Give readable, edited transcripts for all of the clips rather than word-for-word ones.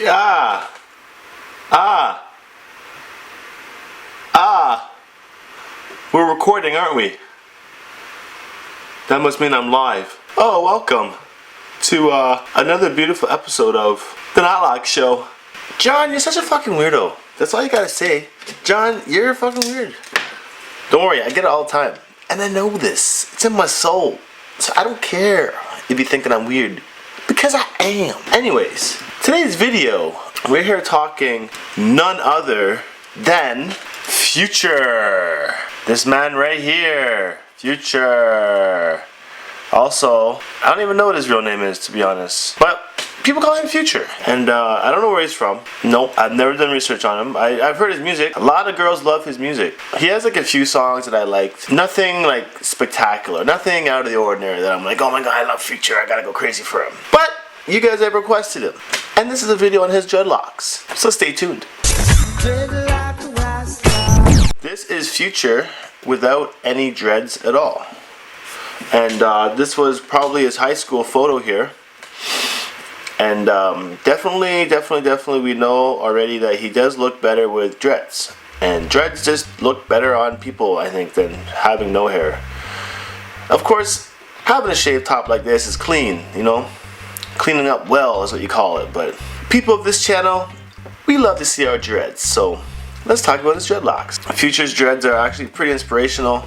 Ah. Ah. Ah. We're recording, aren't we? That must mean I'm live. Oh, welcome to another beautiful episode of the Dreadlocks show. John, you're such a fucking weirdo. That's all you gotta say. John, you're fucking weird. Don't worry, I get it all the time. And I know this. It's in my soul. So I don't care if you're thinking I'm weird. Because I am. Anyways, today's video, we're here talking none other than Future. This man right here. Future. Also, I don't even know what his real name is, to be honest. But people call him Future. And I don't know where he's from. Nope, I've never done research on him. I've heard his music. A lot of girls love his music. He has like a few songs that I liked. Nothing like spectacular. Nothing out of the ordinary that I'm like, oh my god, I love Future. I gotta go crazy for him. But you guys have requested him. And this is a video on his dreadlocks. So stay tuned. This is Future without any dreads at all. And this was probably his high school photo here. And definitely we know already that he does look better with dreads. And dreads just look better on people, I think, than having no hair. Of course, having a shaved top like this is clean, you know? Cleaning up well is what you call it. But people of this channel, we love to see our dreads. So let's talk about his dreadlocks. Future's dreads are actually pretty inspirational.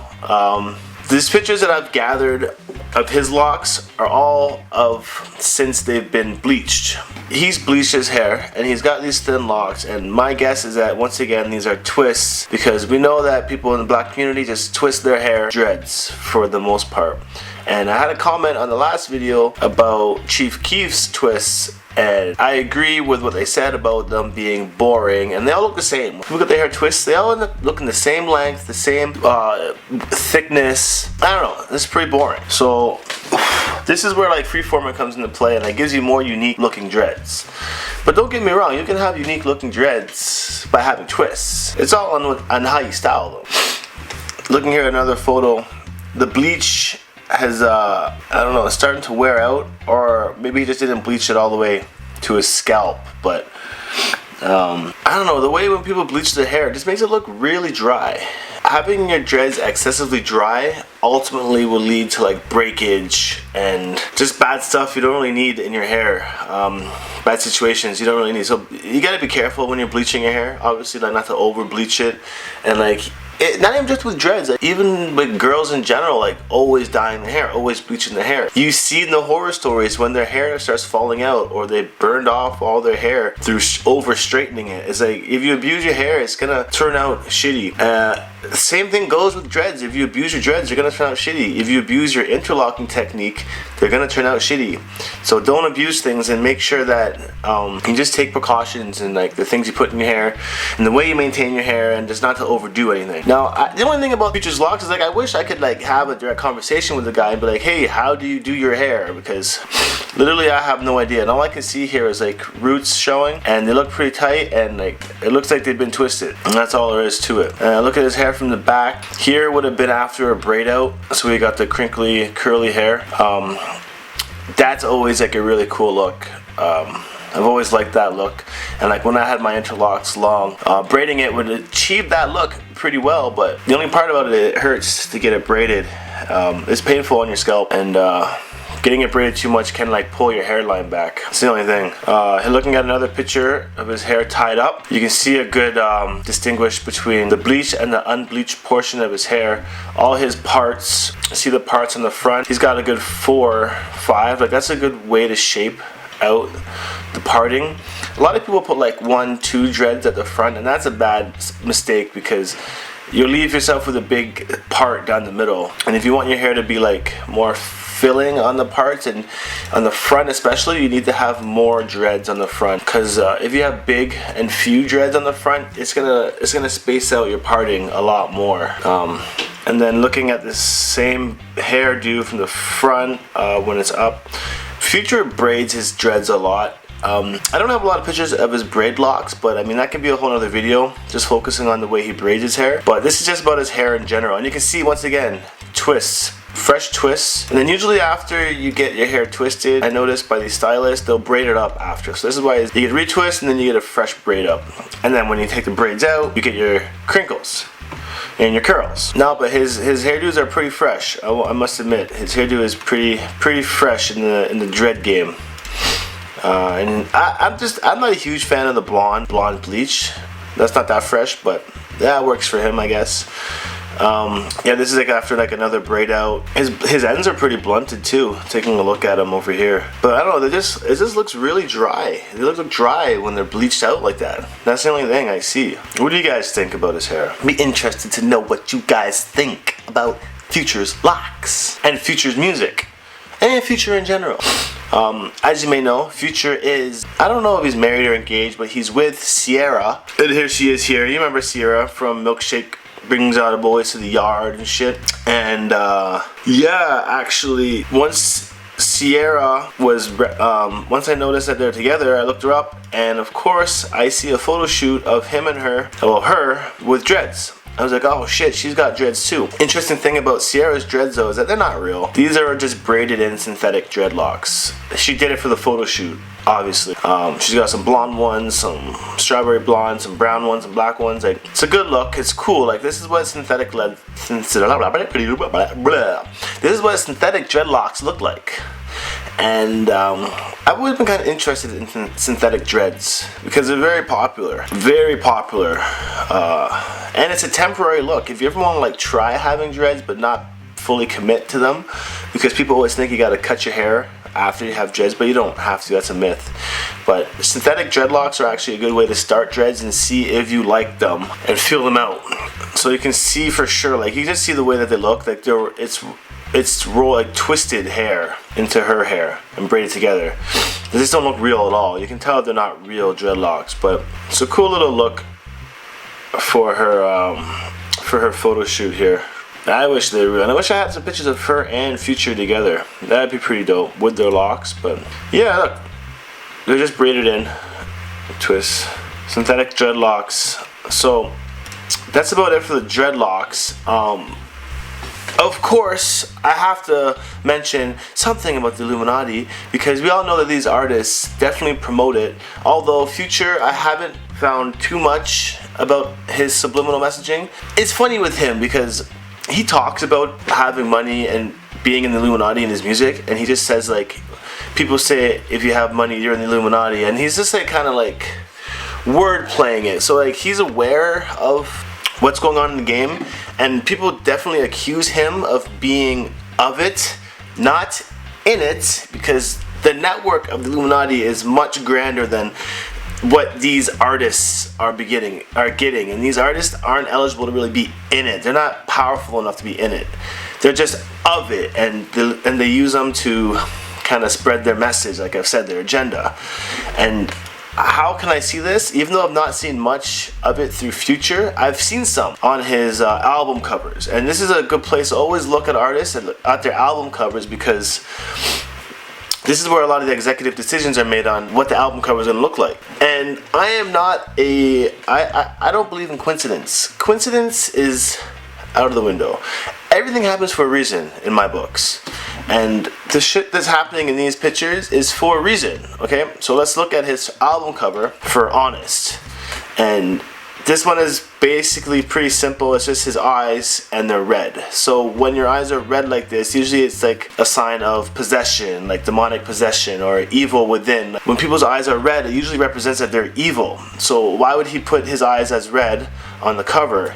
These pictures that I've gathered of his locks are all of since they've been bleached. He's bleached his hair and he's got these thin locks, and my guess is that once again these are twists, because we know that people in the black community just twist their hair dreads for the most part. And I had a comment on the last video about Chief Keef's twists, and I agree with what they said about them being boring, and they all look the same. If you look at their hair twists, they all end up looking the same length, the same thickness. I don't know, it's pretty boring. So this is where like freeforming comes into play, and it gives you more unique looking dreads. But don't get me wrong, you can have unique looking dreads by having twists. It's all on how you style them. Looking here at another photo, the bleach has I don't know, it's starting to wear out, or maybe he just didn't bleach it all the way to his scalp. But I don't know, the way when people bleach their hair, it just makes it look really dry. Having your dreads excessively dry ultimately will lead to like breakage and just bad stuff you don't really need in your hair. Bad situations you don't really need. So you gotta be careful when you're bleaching your hair, obviously, like not to over bleach it. And like not even just with dreads, like even with girls in general, like always dyeing their hair, always bleaching their hair. You see in the horror stories when their hair starts falling out, or they burned off all their hair through over straightening it. It's like, if you abuse your hair, it's gonna turn out shitty. Same thing goes with dreads. If you abuse your dreads, they're gonna turn out shitty. If you abuse your interlocking technique, they're gonna turn out shitty. So don't abuse things, and make sure that you just take precautions and like the things you put in your hair and the way you maintain your hair, and just not to overdo anything. Now, the only thing about Future's locks is like, I wish I could like have a direct conversation with the guy and be like, hey, how do you do your hair? Because literally I have no idea, and all I can see here is like roots showing, and they look pretty tight, and like it looks like they've been twisted, and that's all there is to it. Look at his hair from the back. Here would have been after a braid out, so we got the crinkly curly hair. That's always like a really cool look. I've always liked that look, and like when I had my interlocks long, braiding it would achieve that look pretty well. But the only part about it hurts to get it braided. It's painful on your scalp, and getting it braided too much can like pull your hairline back. It's the only thing. Looking at another picture of his hair tied up, you can see a good distinguish between the bleached and the unbleached portion of his hair. All his parts, see the parts on the front, he's got a good 4 or 5. Like that's a good way to shape out the parting. A lot of people put like 1, 2 dreads at the front, and that's a bad mistake, because you'll leave yourself with a big part down the middle. And if you want your hair to be like more filling on the parts, and on the front especially, you need to have more dreads on the front, because if you have big and few dreads on the front, it's gonna space out your parting a lot more. And then looking at the same hairdo from the front, when it's up, Future braids his dreads a lot. I don't have a lot of pictures of his braid locks, but I mean that could be a whole other video, just focusing on the way he braids his hair. But this is just about his hair in general, and you can see once again twists fresh twists. And then usually after you get your hair twisted, I noticed by these stylists, they'll braid it up after. So this is why you get a retwist and then you get a fresh braid up. And then when you take the braids out, you get your crinkles and your curls. No, but his hairdos are pretty fresh. I must admit, his hairdo is pretty fresh in the dread game. And I'm not a huge fan of the blonde bleach. That's not that fresh, but that works for him, I guess. Yeah, this is like after like another braid out. His ends are pretty blunted too. Taking a look at him over here, but I don't know. It just looks really dry. They look dry when they're bleached out like that. That's the only thing I see. What do you guys think about his hair? I'd be interested to know what you guys think about Future's locks and Future's music and Future in general. As you may know, Future is, I don't know if he's married or engaged, but he's with Ciera. And here she is here. You remember Ciera from Milkshake Brings All the Boys to the Yard and shit. And yeah, actually, once Ciera was, once I noticed that they're together, I looked her up, and of course, I see a photo shoot of him and her, well, her with dreads. I was like, oh shit, she's got dreads too. Interesting thing about Ciera's dreads though is that they're not real. These are just braided in synthetic dreadlocks. She did it for the photo shoot, obviously. She's got some blonde ones, some strawberry blonde, some brown ones, some black ones. Like, it's a good look, it's cool. Like, this is what synthetic dreadlocks look like. And I've always been kind of interested in synthetic dreads because they're very popular, and it's a temporary look. If you ever want to like try having dreads but not fully commit to them, because people always think you got to cut your hair after you have dreads, but you don't have to. That's a myth. But synthetic dreadlocks are actually a good way to start dreads and see if you like them and feel them out, so you can see for sure. Like, you just see the way that they look. Like, it's roll like twisted hair into her hair and braided together. They just don't look real at all. You can tell they're not real dreadlocks, but it's a cool little look for her photo shoot here. I wish they were real, and I wish I had some pictures of her and Future together. That'd be pretty dope with their locks. But yeah, look, they're just braided in, twists, synthetic dreadlocks. So that's about it for the dreadlocks. Of course, I have to mention something about the Illuminati, because we all know that these artists definitely promote it. Although Future, I haven't found too much about his subliminal messaging. It's funny with him because he talks about having money and being in the Illuminati in his music, and he just says, like, people say if you have money you're in the Illuminati, and he's just like kind of like word playing it. So like, he's aware of what's going on in the game, and people definitely accuse him of being of it, not in it, because the network of the Illuminati is much grander than what these artists are getting, and these artists aren't eligible to really be in it. They're not powerful enough to be in it. They're just of it, and they use them to kind of spread their message, like I've said, their agenda. And how can I see this? Even though I've not seen much of it through Future, I've seen some on his album covers. And this is a good place to always look at artists and at their album covers, because this is where a lot of the executive decisions are made on what the album cover is going to look like. And I am not I don't believe in coincidence. Coincidence is out of the window. Everything happens for a reason in my books. And the shit that's happening in these pictures is for a reason, okay? So let's look at his album cover for Honest. And this one is basically pretty simple. It's just his eyes, and they're red. So when your eyes are red like this, usually it's like a sign of possession, like demonic possession or evil within. When people's eyes are red, it usually represents that they're evil. So why would he put his eyes as red on the cover?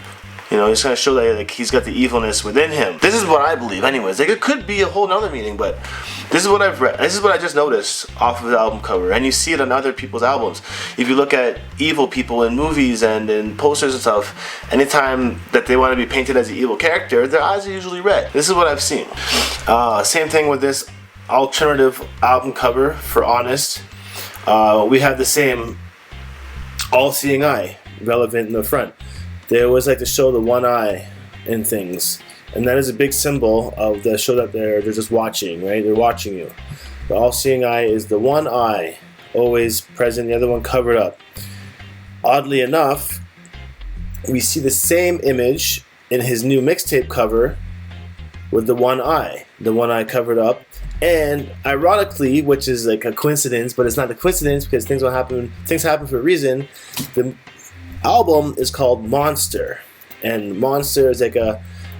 You know, he's going to show that like he's got the evilness within him. This is what I believe anyways. Like, it could be a whole nother meaning, but this is what I've read. This is what I just noticed off of the album cover. And you see it on other people's albums. If you look at evil people in movies and in posters and stuff, anytime that they want to be painted as an evil character, their eyes are usually red. This is what I've seen. Same thing with this alternative album cover for Honest. We have the same all-seeing eye relevant in the front. They always like to show the one eye in things, and that is a big symbol of the show that they're just watching, right? They're watching you. The all-seeing eye is the one eye always present, the other one covered up. Oddly enough, we see the same image in his new mixtape cover with the one eye covered up. And ironically, which is like a coincidence, but it's not a coincidence because things happen for a reason. The album is called Monster, and Monster is like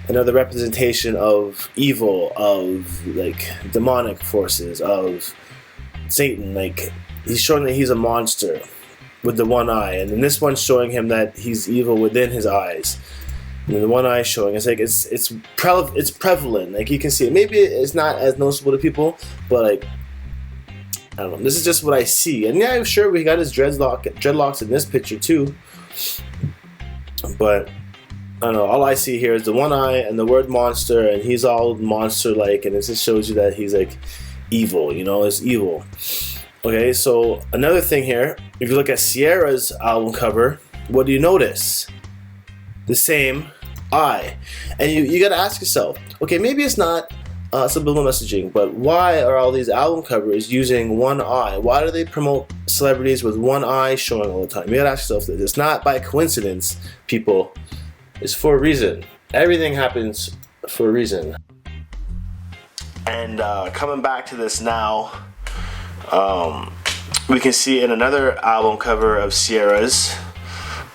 another representation of evil, of like demonic forces, of Satan. Like he's showing that he's a monster with the one eye, and then this one's showing him that he's evil within his eyes. And the one eye showing, it's like it's prevalent. Like you can see it. Maybe it's not as noticeable to people, but like I don't know. This is just what I see. And yeah, sure, we got his dreadlocks in this picture too. But I don't know. All I see here is the one eye and the word monster, and he's all monster-like, and it just shows you that he's like evil. You know, it's evil. Okay, so another thing here. If you look at Ciara's album cover, what do you notice? The same eye. And you got to ask yourself, okay, maybe it's not subliminal messaging, but why are all these album covers using one eye? Why do they promote celebrities with one eye showing all the time? You got to ask yourself this. It's not by coincidence, people. It's for a reason. Everything happens for a reason. And coming back to this now, we can see in another album cover of Ciara's,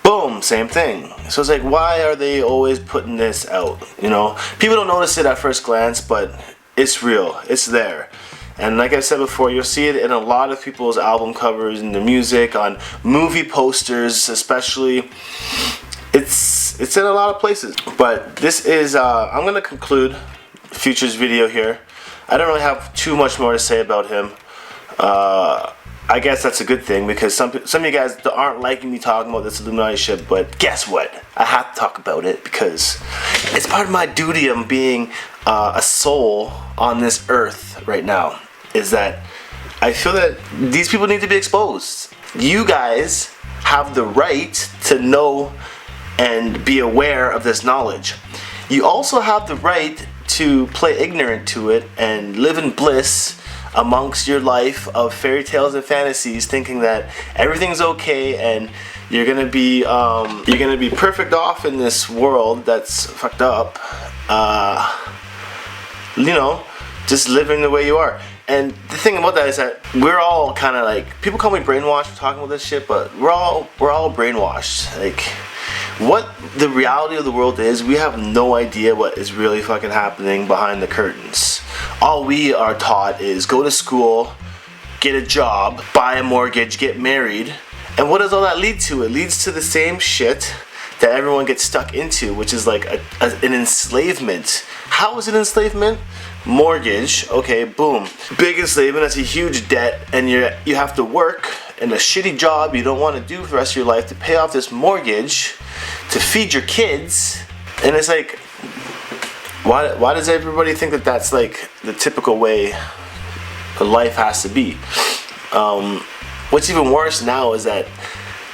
boom, same thing. So it's like, why are they always putting this out? You know, people don't notice it at first glance, but it's real. It's there. And like I said before, you'll see it in a lot of people's album covers, in the music, on movie posters, especially. It's in a lot of places. But this is, I'm going to conclude Future's video here. I don't really have too much more to say about him. I guess that's a good thing, because some of you guys aren't liking me talking about this Illuminati shit, but guess what? I have to talk about it because it's part of my duty of being a soul on this earth right now, is that I feel that these people need to be exposed. You guys have the right to know and be aware of this knowledge. You also have the right to play ignorant to it and live in bliss amongst your life of fairy tales and fantasies, thinking that everything's okay and you're gonna be perfect off in this world that's fucked up. You know, just living the way you are. And the thing about that is that we're all kind of like, people call me brainwashed for talking about this shit, but we're all brainwashed. Like, what the reality of the world is, we have no idea what is really fucking happening behind the curtains. All we are taught is go to school, get a job, buy a mortgage, get married. And what does all that lead to? It leads to the same shit that everyone gets stuck into, which is like an enslavement. How is it enslavement? Mortgage, okay, boom. Big enslavement, that's a huge debt, and you have to work in a shitty job you don't want to do for the rest of your life to pay off this mortgage, to feed your kids. And it's like, why does everybody think that that's like the typical way life has to be? What's even worse now is that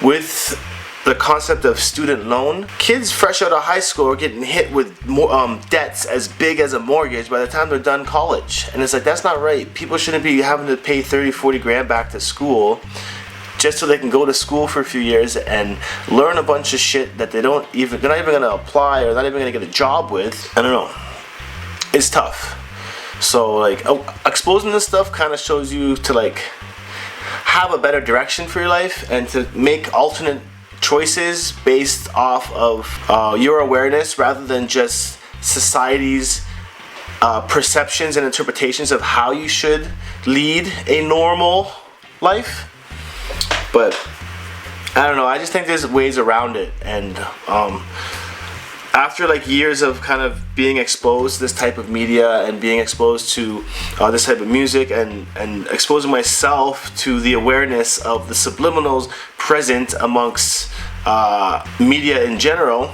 with the concept of student loan, kids fresh out of high school are getting hit with more, debts as big as a mortgage by the time they're done college. And it's like, that's not right. People shouldn't be having to pay 30, 40 grand back to school just so they can go to school for a few years and learn a bunch of shit that they're not even gonna apply or not even gonna get a job with. I don't know. It's tough. So like, exposing this stuff kind of shows you to like have a better direction for your life and to make alternate choices based off of your awareness rather than just society's perceptions and interpretations of how you should lead a normal life. But I don't know, I just think there's ways around it. And after like years of kind of being exposed to this type of media and being exposed to this type of music and exposing myself to the awareness of the subliminals present amongst media in general,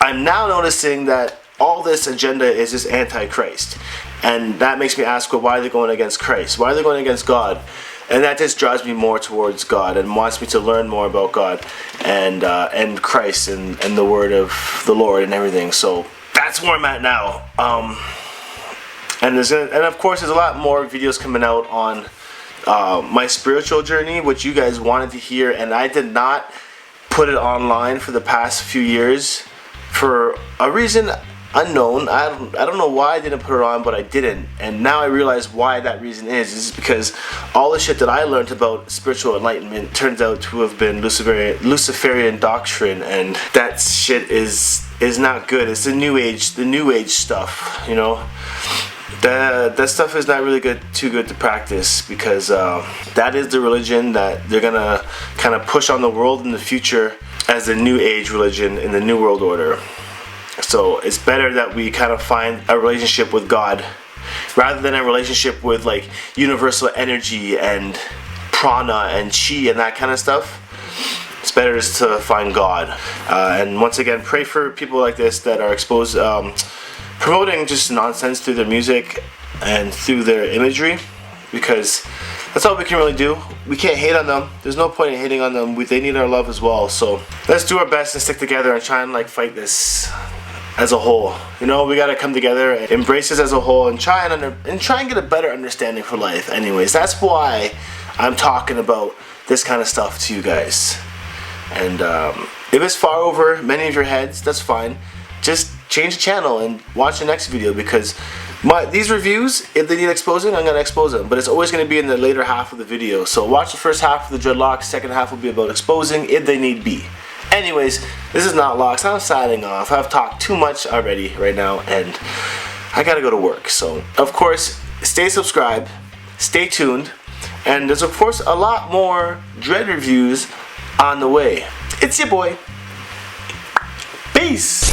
I'm now noticing that all this agenda is just anti-Christ. And that makes me ask, well, why are they going against Christ? Why are they going against God? And that just drives me more towards God and wants me to learn more about God and Christ and the word of the Lord and everything. So that's where I'm at now. And of course there's a lot more videos coming out on my spiritual journey, which you guys wanted to hear, and I did not put it online for the past few years for a reason unknown. I don't know why I didn't put it on, but I didn't. And now I realize why that reason is. It's because all the shit that I learned about spiritual enlightenment turns out to have been Luciferian doctrine, and that shit is not good. It's the new age stuff, you know. That stuff is not really too good to practice, because that is the religion that they're gonna kind of push on the world in the future as the new age religion in the new world order. So it's better that we kind of find a relationship with God rather than a relationship with like universal energy and prana and chi and that kind of stuff. It's better just to find God. And once again, pray for people like this that are exposed, promoting just nonsense through their music and through their imagery, because that's all we can really do. We can't hate on them. There's no point in hating on them. They need our love as well. So let's do our best and stick together and try and like fight this as a whole. You know, we gotta come together and embrace this as a whole and try and get a better understanding for life. Anyways, that's why I'm talking about this kind of stuff to you guys. And if it's far over many of your heads, that's fine. Just change the channel and watch the next video, because these reviews, if they need exposing, I'm going to expose them. But it's always going to be in the later half of the video. So watch the first half of the Dreadlocks, second half will be about exposing if they need be. Anyways, this is not Locks. I'm signing off. I've talked too much already right now, and I got to go to work. So, of course, stay subscribed, stay tuned, and there's, of course, a lot more Dread reviews on the way. It's your boy. Peace.